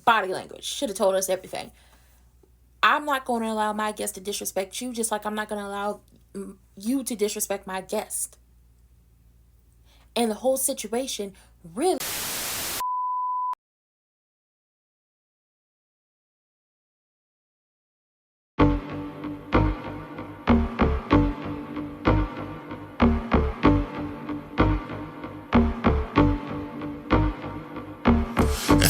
Body language. Should have told us everything. I'm not going to allow my guest to disrespect you, just like I'm not going to allow you to disrespect my guest. And the whole situation really...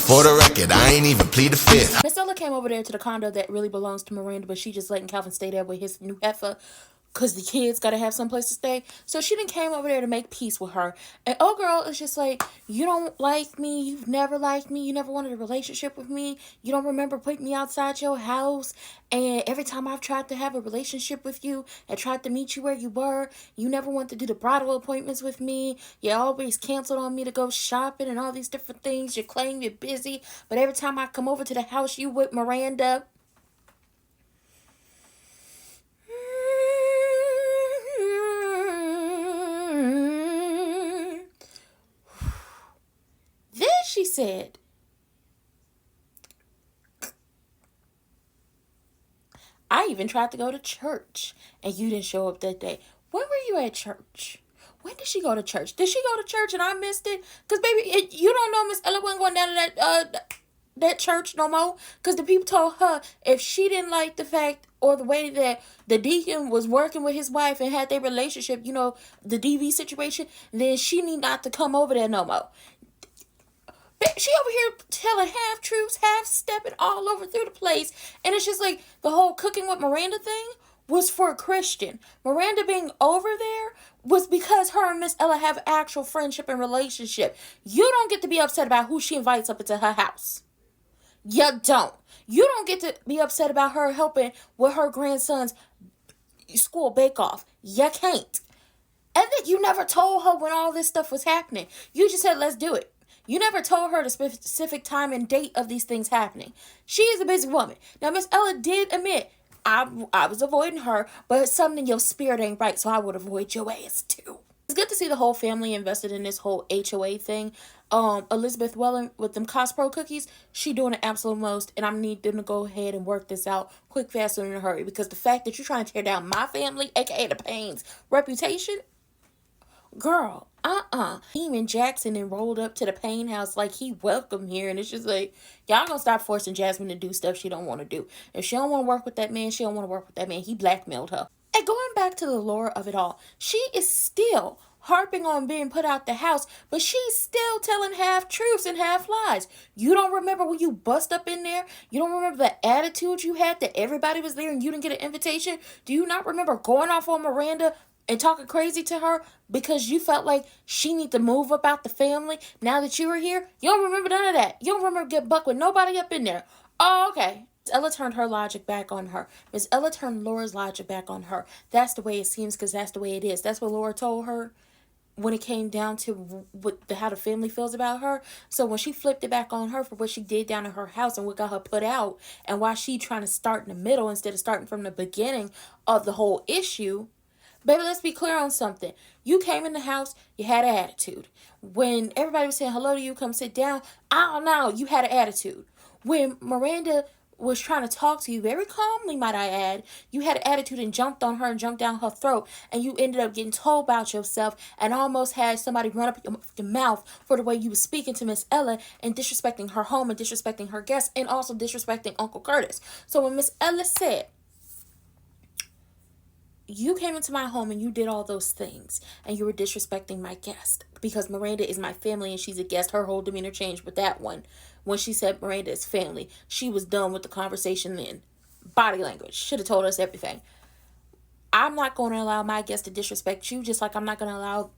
For the record, I ain't even plead the fifth. Miss Ella came over there to the condo that really belongs to Miranda, but she just letting Calvin stay there with his new heifer because the kids got to have someplace to stay. So she done came over there to make peace with her. And oh girl is just like, you don't like me. You've never liked me. You never wanted a relationship with me. You don't remember putting me outside your house. And every time I've tried to have a relationship with you and tried to meet you where you were, you never wanted to do the bridal appointments with me. You always canceled on me to go shopping and all these different things. You claim you're busy. But every time I come over to the house, you with Miranda. She said, I even tried to go to church and you didn't show up that day. When were you at church? When did she go to church? Did she go to church and I missed it? Because baby, you don't know Miss Ella wasn't going down to that church no more. Because the people told her if she didn't like the fact or the way that the deacon was working with his wife and had their relationship, you know, the DV situation, then she need not to come over there no more. She over here telling half-truths, half-stepping all over through the place. And it's just like the whole cooking with Miranda thing was for a Christian. Miranda being over there was because her and Miss Ella have actual friendship and relationship. You don't get to be upset about who she invites up into her house. You don't. You don't get to be upset about her helping with her grandson's school bake-off. You can't. And then you never told her when all this stuff was happening. You just said, let's do it. You never told her the specific time and date of these things happening. She is a busy woman. Now, Miss Ella did admit, I was avoiding her, but something in your spirit ain't right, so I would avoid your ass too. It's good to see the whole family invested in this whole HOA thing. Elizabeth Welling with them Cospro cookies, she doing the absolute most, and I need them to go ahead and work this out quick, fast, and in a hurry, because the fact that you're trying to tear down my family, aka the Payne's reputation, girl, Demon Jackson and rolled up to the Payne house like he welcome here, and it's just like, y'all gonna stop forcing Jasmine to do stuff she don't want to do. If she don't want to work with that man, she don't want to work with that man. He blackmailed her. And going back to the lore of it all, she is still harping on being put out the house, but she's still telling half-truths and half-lies. You don't remember when you bust up in there? You don't remember the attitude you had that everybody was there and you didn't get an invitation? Do you not remember going off on Miranda and talking crazy to her because you felt like she need to move up out the family now that you were here? You don't remember none of that. You don't remember get bucked with nobody up in there. Oh, okay. Miss Ella turned her logic back on her. Miss Ella turned Laura's logic back on her. That's the way it seems because that's the way it is. That's what Laura told her when it came down to how the family feels about her. So when she flipped it back on her for what she did down in her house and what got her put out and why she trying to start in the middle instead of starting from the beginning of the whole issue, baby, let's be clear on something. You came in the house, you had an attitude. When everybody was saying hello to you, come sit down, I don't know, you had an attitude. When Miranda was trying to talk to you very calmly, might I add, you had an attitude and jumped on her and jumped down her throat, and you ended up getting told about yourself and almost had somebody run up your mouth for the way you were speaking to Miss Ella and disrespecting her home and disrespecting her guests and also disrespecting Uncle Curtis. So when Miss Ella said, you came into my home and you did all those things and you were disrespecting my guest because Miranda is my family and she's a guest, her whole demeanor changed with that one. When she said Miranda is family, she was done with the conversation then. Body language. Should have told us everything. I'm not going to allow my guest to disrespect you, just like I'm not going to allow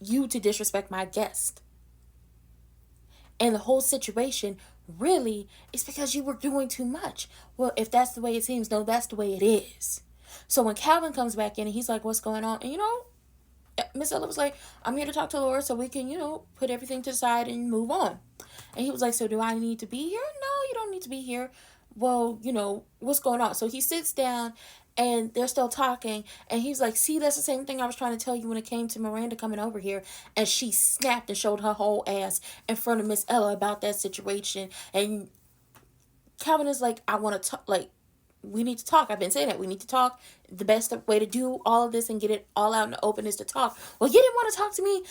you to disrespect my guest. And the whole situation really is because you were doing too much. Well, if that's the way it seems, no, that's the way it is. So when Calvin comes back in and he's like, what's going on? And Miss Ella was like, I'm here to talk to Laura so we can, put everything to the side and move on. And he was like, so do I need to be here? No, you don't need to be here. Well, what's going on? So he sits down and they're still talking. And he's like, see, that's the same thing I was trying to tell you when it came to Miranda coming over here. And she snapped and showed her whole ass in front of Miss Ella about that situation. And Calvin is like, I want to talk, like, we need to talk. I've been saying that we need to talk. The best way to do all of this and get it all out in the open is to talk. Well, you didn't want to talk to me,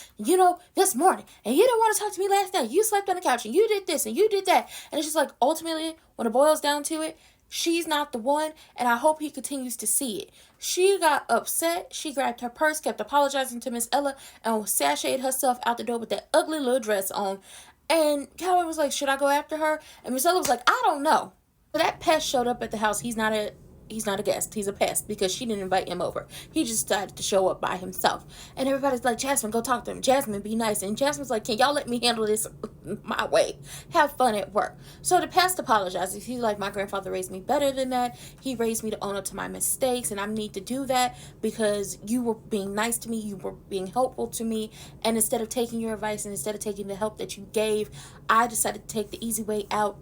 this morning, and you didn't want to talk to me last night. You slept on the couch and you did this and you did that. And it's just like, ultimately, when it boils down to it, she's not the one, and I hope he continues to see it. She got upset. She grabbed her purse, kept apologizing to Miss Ella, and sashayed herself out the door with that ugly little dress on. And Calvin was like, should I go after her? And Miss Ella was like, I don't know. So that pest showed up at the house. He's not a guest. He's a pest because she didn't invite him over. He just decided to show up by himself. And everybody's like, Jasmine, go talk to him. Jasmine, be nice. And Jasmine's like, can y'all let me handle this my way? Have fun at work. So the pest apologizes. He's like, my grandfather raised me better than that. He raised me to own up to my mistakes, and I need to do that because you were being nice to me. You were being helpful to me. And instead of taking your advice and instead of taking the help that you gave, I decided to take the easy way out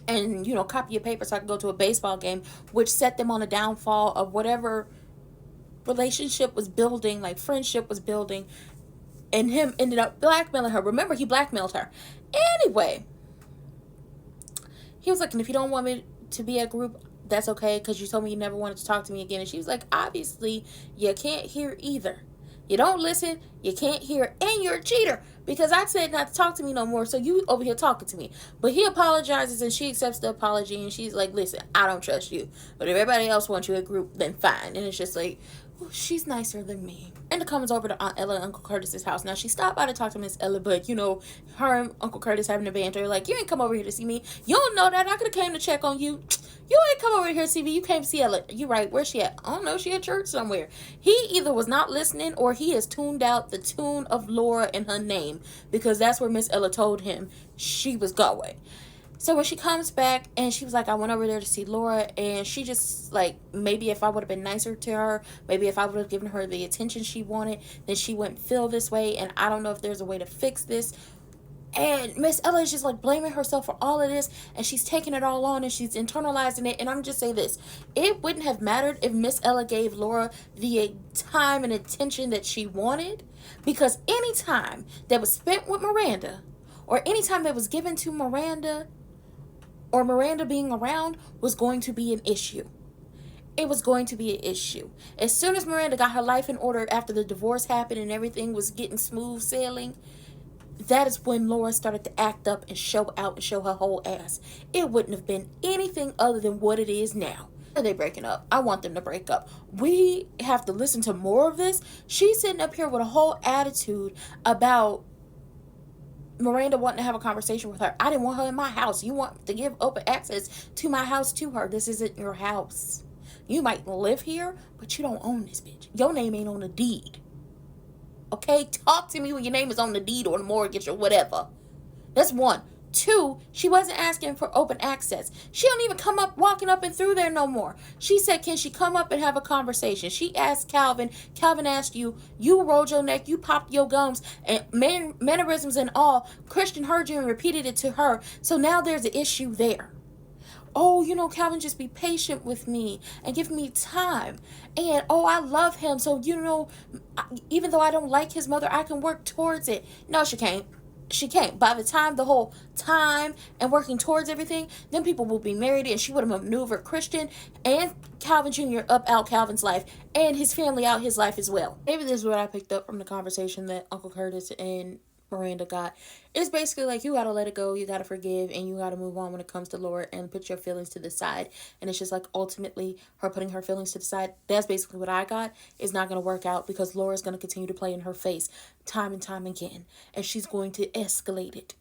and, copy your paper so I could go to a baseball game, which set them on a downfall of whatever relationship was building, like friendship was building, and him ended up blackmailing her. Remember, he blackmailed her. Anyway, he was like, and if you don't want me to be at group, that's okay, because you told me you never wanted to talk to me again. And she was like, obviously, you can't hear either. You don't listen, you can't hear, and you're a cheater because I said not to talk to me no more, so you over here talking to me. But he apologizes and she accepts the apology and she's like, listen, I don't trust you. But if everybody else wants you in group, then fine. And it's just like, well, she's nicer than me. And it comes over to Aunt Ella and Uncle Curtis's house. Now, she stopped by to talk to Miss Ella, but, her and Uncle Curtis having a banter. Like, you ain't come over here to see me. You don't know that. I could have came to check on you. You ain't come over here to see me. You came to see Ella. You right. Where's she at? I don't know. She at church somewhere. He either was not listening or he has tuned out the tune of Laura and her name because that's where Miss Ella told him she was going. So when she comes back and she was like, I went over there to see Laura, and she just like, maybe if I would have been nicer to her, maybe if I would have given her the attention she wanted, then she wouldn't feel this way. And I don't know if there's a way to fix this. And Miss Ella is just like blaming herself for all of this, and she's taking it all on and she's internalizing it. And I'm just say this, it wouldn't have mattered if Miss Ella gave Laura the time and attention that she wanted, because any time that was spent with Miranda, or any time that was given to Miranda, or Miranda being around, was going to be an issue. It was going to be an issue. As soon as Miranda got her life in order after the divorce happened and everything was getting smooth sailing, that is when Laura started to act up and show out and show her whole ass. It wouldn't have been anything other than what it is now. Are they breaking up? I want them to break up. We have to listen to more of this. She's sitting up here with a whole attitude about Miranda wanting to have a conversation with her. I didn't want her in my house. You want to give open access to my house to her. This isn't your house. You might live here, but you don't own this bitch. Your name ain't on the deed. Okay? Talk to me when your name is on the deed or the mortgage or whatever. That's one. Two, she wasn't asking for open access. She don't even come up, walking up and through there no more. She said, can she come up and have a conversation? She asked Calvin. Calvin asked you. You rolled your neck. You popped your gums. And mannerisms and all. Christian heard you and repeated it to her. So now there's an issue there. Oh, Calvin, just be patient with me and give me time. And, I love him. So, even though I don't like his mother, I can work towards it. No, she can't. She can't. By the time the whole time and working towards everything, then people will be married, and she would have maneuvered Christian and Calvin Jr. up out Calvin's life and his family out his life as well. Maybe this is what I picked up from the conversation that Uncle Curtis and Miranda got. It's basically like, you gotta let it go, you gotta forgive, and you gotta move on when it comes to Laura and put your feelings to the side. And it's just like, ultimately, her putting her feelings to the side, that's basically what I got. Is not gonna work out because Laura's gonna continue to play in her face time and time again, and she's going to escalate it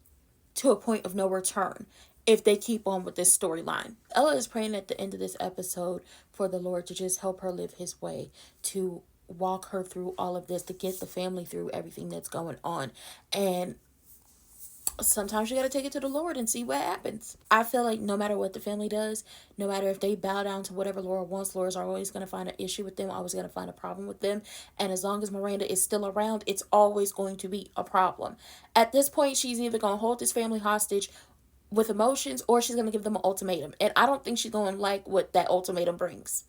to a point of no return if they keep on with this storyline. Ella is praying at the end of this episode for the Lord to just help her live his way, to walk her through all of this, to get the family through everything that's going on. And sometimes you got to take it to the Lord and see what happens. I feel like no matter what the family does, no matter if they bow down to whatever Laura wants, Laura's always going to find an issue with them, always going to find a problem with them. And as long as Miranda is still around, it's always going to be a problem. At this point, she's either going to hold this family hostage with emotions, or she's going to give them an ultimatum. And I don't think she's going to like what that ultimatum brings.